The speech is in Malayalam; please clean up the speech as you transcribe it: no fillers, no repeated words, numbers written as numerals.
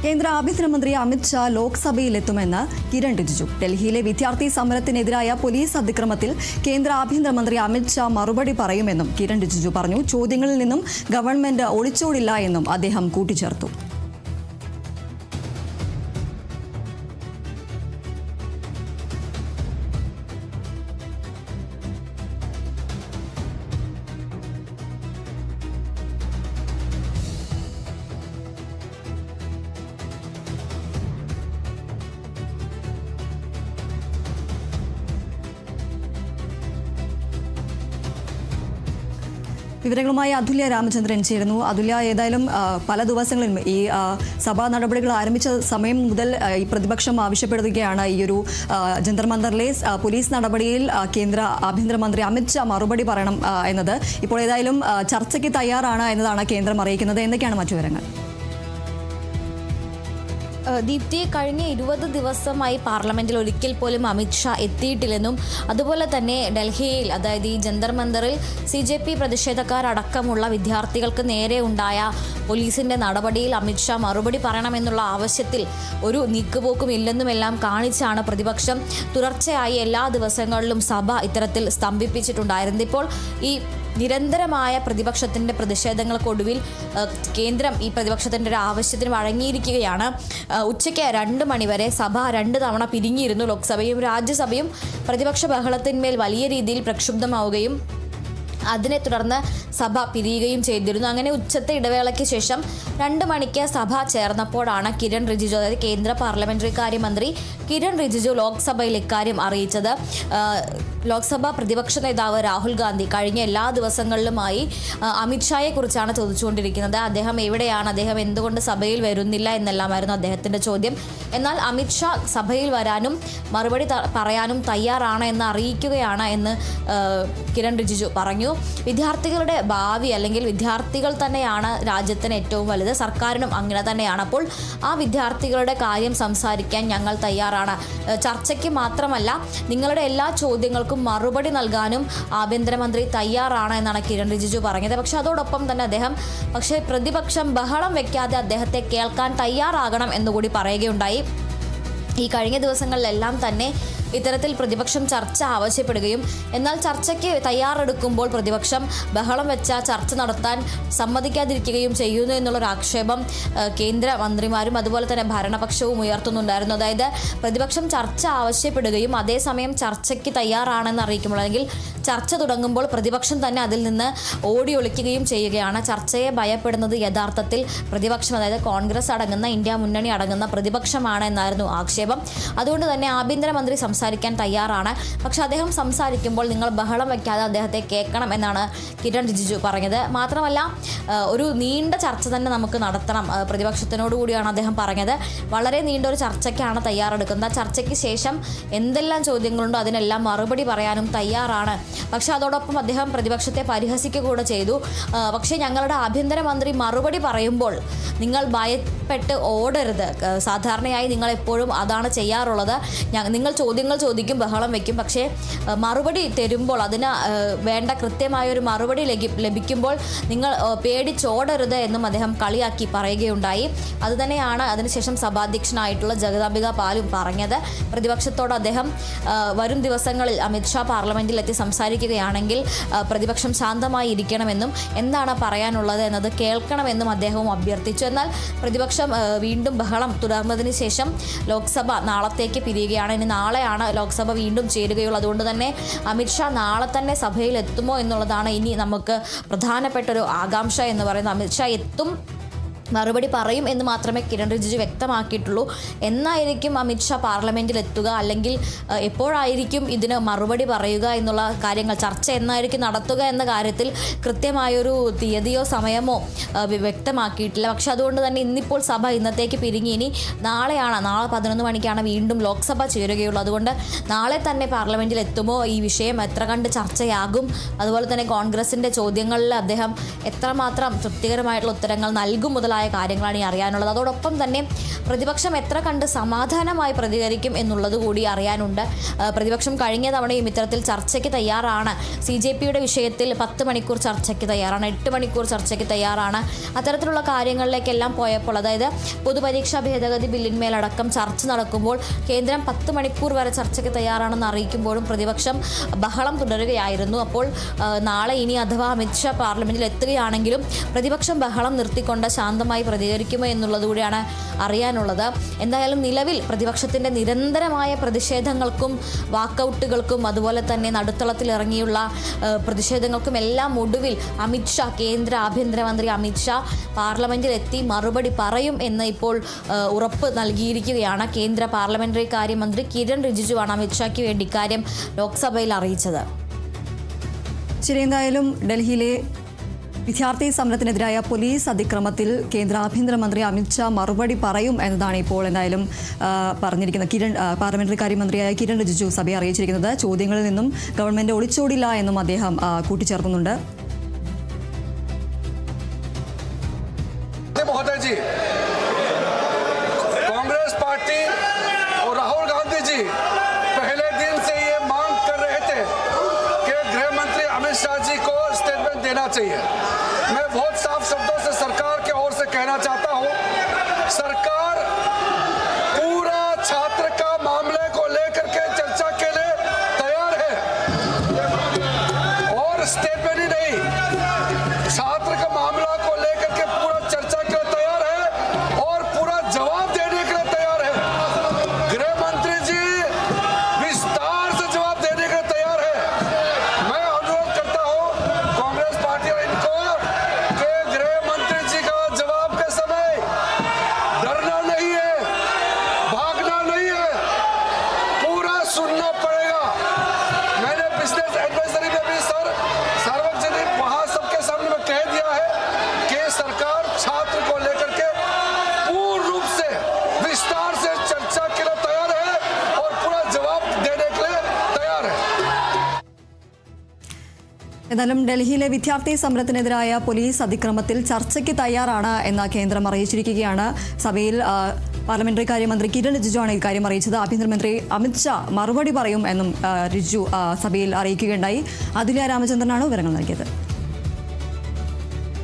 കേന്ദ്ര ആഭ്യന്തരമന്ത്രി അമിത് ഷാ ലോക്സഭയിലെത്തുമെന്ന് കിരൺ റിജിജു. ഡൽഹിയിലെ വിദ്യാർത്ഥി സമരത്തിനെതിരായ പോലീസ് അതിക്രമത്തിൽ കേന്ദ്ര ആഭ്യന്തരമന്ത്രി അമിത് ഷാ മറുപടി പറയുമെന്നും കിരൺ റിജിജു പറഞ്ഞു. ചോദ്യങ്ങളിൽ നിന്നും ഗവൺമെന്റ് ഒളിച്ചോടില്ല എന്നും അദ്ദേഹം കൂട്ടിച്ചേർത്തു. വിവരങ്ങളുമായി അതുല്യ രാമചന്ദ്രൻ ചേരുന്നു. അതുല്യ, ഏതായാലും പല ദിവസങ്ങളിലും ഈ സഭാ നടപടികൾ ആരംഭിച്ച സമയം മുതൽ ഈ പ്രതിപക്ഷം ആവശ്യപ്പെടുകയാണ് ഈ ഒരു ജന്തർ മന്ദറിലെ പോലീസ് നടപടിയിൽ കേന്ദ്ര ആഭ്യന്തരമന്ത്രി അമിത് ഷാ മറുപടി പറയണം എന്നത്. ഇപ്പോൾ ഏതായാലും ചർച്ചയ്ക്ക് തയ്യാറാണ് എന്നതാണ് കേന്ദ്രം അറിയിക്കുന്നത്. എന്തൊക്കെയാണ് മറ്റു വിവരങ്ങൾ? ദീപ്തി, കഴിഞ്ഞ 20 ദിവസമായി പാർലമെന്റിൽ ഒരിക്കൽ പോലും അമിത് ഷാ എത്തിയിട്ടില്ലെന്നും അതുപോലെ തന്നെ ഡൽഹിയിൽ, അതായത് ഈ ജന്തർ മന്ദറിൽ CJP പ്രതിഷേധക്കാരടക്കമുള്ള വിദ്യാർത്ഥികൾക്ക് നേരെ ഉണ്ടായ പോലീസിന്റെ നടപടിയിൽ അമിത് ഷാ മറുപടി പറയണമെന്നുള്ള ആവശ്യത്തിൽ ഒരു നീക്കുപോക്കും ഇല്ലെന്നുമെല്ലാം കാണിച്ചാണ് പ്രതിപക്ഷം തുടർച്ചയായി എല്ലാ ദിവസങ്ങളിലും സഭ ഇത്തരത്തിൽ സ്തംഭിപ്പിച്ചിട്ടുണ്ടായിരുന്നത്. ഇപ്പോൾ ഈ നിരന്തരമായ പ്രതിപക്ഷത്തിൻ്റെ പ്രതിഷേധങ്ങൾക്കൊടുവിൽ കേന്ദ്രം ഈ പ്രതിപക്ഷത്തിൻ്റെ ഒരു ആവശ്യത്തിന് വഴങ്ങിയിരിക്കുകയാണ്. ഉച്ചയ്ക്ക് 2 മണിവരെ സഭ 2 തവണ പിരിഞ്ഞിരുന്നു. ലോക്സഭയും രാജ്യസഭയും പ്രതിപക്ഷ ബഹളത്തിന്മേൽ വലിയ രീതിയിൽ പ്രക്ഷുബ്ധമാവുകയും അതിനെ തുടർന്ന് സഭ പിരിയുകയും ചെയ്തിരുന്നു. അങ്ങനെ ഉച്ചത്തെ ഇടവേളയ്ക്ക് ശേഷം 2 മണിക്ക് സഭ ചേർന്നപ്പോഴാണ് കിരൺ റിജിജു, അതായത് കേന്ദ്ര പാർലമെന്ററി കാര്യമന്ത്രി കിരൺ റിജിജു ലോക്സഭയിൽ ഇക്കാര്യം അറിയിച്ചത്. ലോക്സഭ പ്രതിപക്ഷ നേതാവ് രാഹുൽ ഗാന്ധി കഴിഞ്ഞ എല്ലാ ദിവസങ്ങളിലുമായി അമിത് ഷായെ കുറിച്ചാണ് ചോദിച്ചുകൊണ്ടിരിക്കുന്നത്. അദ്ദേഹം എവിടെയാണ്, അദ്ദേഹം എന്തുകൊണ്ട് സഭയിൽ വരുന്നില്ല എന്നെല്ലാമായിരുന്നു അദ്ദേഹത്തിൻ്റെ ചോദ്യം. എന്നാൽ അമിത് ഷാ സഭയിൽ വരാനും മറുപടി പറയാനും തയ്യാറാണ് എന്ന് അറിയിക്കുകയാണ് എന്ന് കിരൺ റിജിജു പറഞ്ഞു. വിദ്യാർത്ഥികളുടെ ഭാവി, അല്ലെങ്കിൽ വിദ്യാർത്ഥികൾ തന്നെയാണ് രാജ്യത്തിന് ഏറ്റവും വലുത്, സർക്കാരിനും അങ്ങനെ തന്നെയാണ്. അപ്പോൾ ആ വിദ്യാർത്ഥികളുടെ കാര്യം സംസാരിക്കാൻ ഞങ്ങൾ തയ്യാറാണ്. ചർച്ചയ്ക്ക് മാത്രമല്ല, നിങ്ങളുടെ എല്ലാ ചോദ്യങ്ങൾക്കും മറുപടി നൽകാനും ആഭ്യന്തരമന്ത്രി തയ്യാറാണ് എന്നാണ് കിരൺ റിജിജു പറഞ്ഞത്. പക്ഷെ അതോടൊപ്പം തന്നെ അദ്ദേഹം പ്രതിപക്ഷം ബഹളം വെക്കാതെ അദ്ദേഹത്തെ കേൾക്കാൻ തയ്യാറാകണം എന്നുകൂടി പറയുകയുണ്ടായി. ഈ കഴിഞ്ഞ ദിവസങ്ങളിലെല്ലാം തന്നെ ഇത്തരത്തിൽ പ്രതിപക്ഷം ചർച്ച ആവശ്യപ്പെടുകയും എന്നാൽ ചർച്ചയ്ക്ക് തയ്യാറെടുക്കുമ്പോൾ പ്രതിപക്ഷം ബഹളം വെച്ച ചർച്ച നടത്താൻ സമ്മതിക്കാതിരിക്കുകയും ചെയ്യുന്നു എന്നുള്ളൊരു ആക്ഷേപം കേന്ദ്ര മന്ത്രിമാരും അതുപോലെ തന്നെ ഭരണപക്ഷവും ഉയർത്തുന്നുണ്ടായിരുന്നു. അതായത് പ്രതിപക്ഷം ചർച്ച ആവശ്യപ്പെടുകയും അതേസമയം ചർച്ചയ്ക്ക് തയ്യാറാണെന്ന് അറിയിക്കുമ്പോൾ, അല്ലെങ്കിൽ ചർച്ച തുടങ്ങുമ്പോൾ പ്രതിപക്ഷം തന്നെ അതിൽ നിന്ന് ഓടി ഒളിക്കുകയും ചെയ്യുകയാണ്. ചർച്ചയെ ഭയപ്പെടുന്നത് യഥാർത്ഥത്തിൽ പ്രതിപക്ഷം, അതായത് കോൺഗ്രസ് അടങ്ങുന്ന, ഇന്ത്യ മുന്നണി അടങ്ങുന്ന പ്രതിപക്ഷമാണ് എന്നായിരുന്നു ആക്ഷേപം. അതുകൊണ്ട് തന്നെ ആഭ്യന്തരമന്ത്രി സംസാരിക്കാൻ തയ്യാറാണ്. പക്ഷെ അദ്ദേഹം സംസാരിക്കുമ്പോൾ നിങ്ങൾ ബഹളം വയ്ക്കാതെ അദ്ദേഹത്തെ കേൾക്കണം എന്നാണ് കിരൺ റിജിജു പറഞ്ഞത്. മാത്രമല്ല, ഒരു നീണ്ട ചർച്ച തന്നെ നമുക്ക് നടത്തണം, പ്രതിപക്ഷത്തിനോട് കൂടിയാണ് അദ്ദേഹം പറഞ്ഞത്. വളരെ നീണ്ട ഒരു ചർച്ചയ്ക്കാണ് തയ്യാറെടുക്കുന്നത്. ചർച്ചയ്ക്ക് ശേഷം എന്തെല്ലാം ചോദ്യങ്ങളുണ്ടോ അതിനെല്ലാം മറുപടി പറയാനും തയ്യാറാണ്. പക്ഷെ അതോടൊപ്പം അദ്ദേഹം പ്രതിപക്ഷത്തെ പരിഹസിക്കുക കൂടെ ചെയ്തു. പക്ഷേ ഞങ്ങളുടെ ആഭ്യന്തരമന്ത്രി മറുപടി പറയുമ്പോൾ നിങ്ങൾ ഭയപ്പെട്ട് ഓടരുത്. സാധാരണയായി നിങ്ങൾ എപ്പോഴും അതാണ് ചെയ്യാറുള്ളത്. നിങ്ങൾ ചോദ്യങ്ങൾ ചോദിക്കും, ബഹളം വയ്ക്കും, പക്ഷേ മറുപടി തരുമ്പോൾ അതിന് വേണ്ട കൃത്യമായൊരു മറുപടി ലഭിക്കുമ്പോൾ നിങ്ങൾ പേടിച്ചോടരുത് എന്നും അദ്ദേഹം കളിയാക്കി പറയുകയുണ്ടായി. അതുതന്നെയാണ് അതിനുശേഷം സഭാധ്യക്ഷനായിട്ടുള്ള ജഗദാംബിക പാലും പറഞ്ഞത്. പ്രതിപക്ഷത്തോട് അദ്ദേഹം വരും ദിവസങ്ങളിൽ അമിത് ഷാ പാർലമെന്റിലെത്തി സംസാരിക്കുകയാണെങ്കിൽ പ്രതിപക്ഷം ശാന്തമായി ഇരിക്കണമെന്നും എന്താണ് പറയാനുള്ളത് എന്നത് കേൾക്കണമെന്നും അദ്ദേഹവും അഭ്യർത്ഥിച്ചു. എന്നാൽ പ്രതിപക്ഷം വീണ്ടും ബഹളം തുടർന്നതിന് ശേഷം ലോക്സഭ നാളത്തേക്ക് പിരിയുകയാണ്. ഇനി നാളെയാണ് ലോക്സഭ വീണ്ടും ചേരുകയുള്ളൂ. അതുകൊണ്ട് തന്നെ അമിത് ഷാ നാളെ തന്നെ സഭയിൽ എത്തുമോ എന്നുള്ളതാണ് ഇനി നമുക്ക് പ്രധാനപ്പെട്ടൊരു ആകാംക്ഷ എന്ന് പറയുന്നത്. അമിത് ഷാ എത്തും, മറുപടി പറയും എന്ന് മാത്രമേ കിരൺ റിജിജു വ്യക്തമാക്കിയിട്ടുള്ളൂ. എന്നായിരിക്കും അമിത് ഷാ പാർലമെൻറ്റിൽ എത്തുക, അല്ലെങ്കിൽ എപ്പോഴായിരിക്കും ഇതിന് മറുപടി പറയുക എന്നുള്ള കാര്യങ്ങൾ, ചർച്ച എന്നായിരിക്കും നടത്തുക എന്ന കാര്യത്തിൽ കൃത്യമായൊരു തീയതിയോ സമയമോ വ്യക്തമാക്കിയിട്ടില്ല. പക്ഷെ അതുകൊണ്ട് തന്നെ ഇന്നിപ്പോൾ സഭ ഇന്നത്തേക്ക് പിരിഞ്ഞ് ഇനി നാളെ 11 മണിക്കാണ് വീണ്ടും ലോക്സഭ ചേരുകയുള്ളൂ. അതുകൊണ്ട് നാളെ തന്നെ പാർലമെൻറ്റിൽ എത്തുമോ, ഈ വിഷയം എത്ര കണ്ട് ചർച്ചയാകും, അതുപോലെ തന്നെ കോൺഗ്രസിൻ്റെ ചോദ്യങ്ങളിൽ അദ്ദേഹം എത്രമാത്രം തൃപ്തികരമായിട്ടുള്ള ഉത്തരങ്ങൾ നൽകും മുതലായ മുതലായ കാര്യങ്ങളാണ് ഈ അറിയാനുള്ളത്. അതോടൊപ്പം തന്നെ പ്രതിപക്ഷം എത്ര കണ്ട് സമാധാനമായി പ്രതികരിക്കും എന്നുള്ളത് കൂടി അറിയാനുണ്ട്. പ്രതിപക്ഷം കഴിഞ്ഞ തവണയും ഇത്തരത്തിൽ ചർച്ചയ്ക്ക് തയ്യാറാണ്. CJPയുടെ വിഷയത്തിൽ 10 മണിക്കൂർ ചർച്ചയ്ക്ക് തയ്യാറാണ്, 8 മണിക്കൂർ ചർച്ചയ്ക്ക് തയ്യാറാണ്. അത്തരത്തിലുള്ള കാര്യങ്ങളിലേക്കെല്ലാം പോയപ്പോൾ, അതായത് പൊതുപരീക്ഷാ ഭേദഗതി ബില്ലിന്മേലടക്കം ചർച്ച നടക്കുമ്പോൾ കേന്ദ്രം 10 മണിക്കൂർ വരെ ചർച്ചയ്ക്ക് തയ്യാറാണെന്ന് അറിയിക്കുമ്പോഴും പ്രതിപക്ഷം ബഹളം തുടരുകയായിരുന്നു. അപ്പോൾ നാളെ ഇനി അഥവാ അമിത്ഷാ പാർലമെന്റിൽ എത്തുകയാണെങ്കിലും പ്രതിപക്ഷം ബഹളം നിർത്തിക്കൊണ്ട് ശാന്തമായി പ്രതികരിക്കുമോ എന്നുള്ളത് കൂടിയാണ് അറിയാനുള്ളത്. എന്തായാലും നിലവിൽ പ്രതിപക്ഷത്തിൻ്റെ നിരന്തരമായ പ്രതിഷേധങ്ങൾക്കും വാക്കൗട്ടുകൾക്കും അതുപോലെ തന്നെ നടുത്തളത്തിൽ ഇറങ്ങിയുള്ള പ്രതിഷേധങ്ങൾക്കും എല്ലാം ഒടുവിൽ അമിത്ഷാ, കേന്ദ്ര ആഭ്യന്തരമന്ത്രി അമിത്ഷാ പാർലമെന്റിൽ എത്തി മറുപടി പറയും എന്ന് ഇപ്പോൾ ഉറപ്പ് നൽകിയിരിക്കുകയാണ്. കേന്ദ്ര പാർലമെന്ററി കാര്യമന്ത്രി കിരൺ റിജിജുവാണ് അമിത്ഷായ്ക്ക് വേണ്ടി ഇക്കാര്യം ലോക്സഭയിൽ അറിയിച്ചത്. ശരി, എന്തായാലും ഡൽഹിയിലെ വിദ്യാർത്ഥി സമരത്തിനെതിരായ പോലീസ് അതിക്രമത്തിൽ കേന്ദ്ര ആഭ്യന്തരമന്ത്രി അമിത്ഷാ മറുപടി പറയും എന്നതാണ് ഇപ്പോൾ എന്തായാലും പറഞ്ഞിരിക്കുന്നത്. പാർലമെന്ററി കാര്യമന്ത്രിയായ കിരൺ റിജിജു സഭയെ അറിയിച്ചിരിക്കുന്നത്. ചോദ്യങ്ങളിൽ നിന്നും ഗവൺമെന്റ് ഒളിച്ചോടില്ല എന്നും അദ്ദേഹം കൂട്ടിച്ചേർക്കുന്നുണ്ട്. कांग्रेस पार्टी और राहुल गांधी जी पहले दिन से ये मांग कर रहे थे कि गृह मंत्री अमित शाह जी को स्टेटमेंट देना चाहिए. मैं बहुत साफ शब्दों से सरकार के ओर से कहना चाहता हूं, सरकार पूरा छात्र का मामले को लेकर के चर्चा के लिए तैयार है और स्टेटमेंट ही नहीं, छात्र का मामला को लेकर के पूरा चर्चा के लिए तैयार है और पूरा जवाब देने के लिए तैयार है. गृह मंत्री जी विस्तार से जवाब देने के लिए तैयार है. मैं अनुरोध करता हूं कांग्रेस पार्टी और इनको कि गृह मंत्री जी का जवाब के समय डरना नहीं है, भागना नहीं है, पूरा सुनना पड़ेगा. मैंने बिजनेस एडवाइजरी में भी सर सार्वजनिक वहां सबके सामने में कह दिया है कि सरकार छात्र को लेकर के पूर्ण रूप से विस्तार से चर्चा के लिए तैयार है और पूरा जवाब देने के लिए तैयार है. എന്നാലും ഡൽഹിയിലെ വിദ്യാർത്ഥി സമരത്തിനെതിരായ പോലീസ് അതിക്രമത്തിൽ ചർച്ചയ്ക്ക് തയ്യാറാണ് എന്ന് കേന്ദ്രം അറിയിച്ചിരിക്കുകയാണ്. സഭയിൽ പാർലമെന്ററി കാര്യമന്ത്രി കിരൺ റിജിജുവാണ് ഇക്കാര്യം അറിയിച്ചത്. ആഭ്യന്തരമന്ത്രി അമിത്ഷാ മറുപടി പറയും എന്നും റിജിജു സഭയിൽ അറിയിക്കുകയുണ്ടായി. അതുല്യ രാമചന്ദ്രനാണ് വിവരങ്ങൾ നൽകിയത്.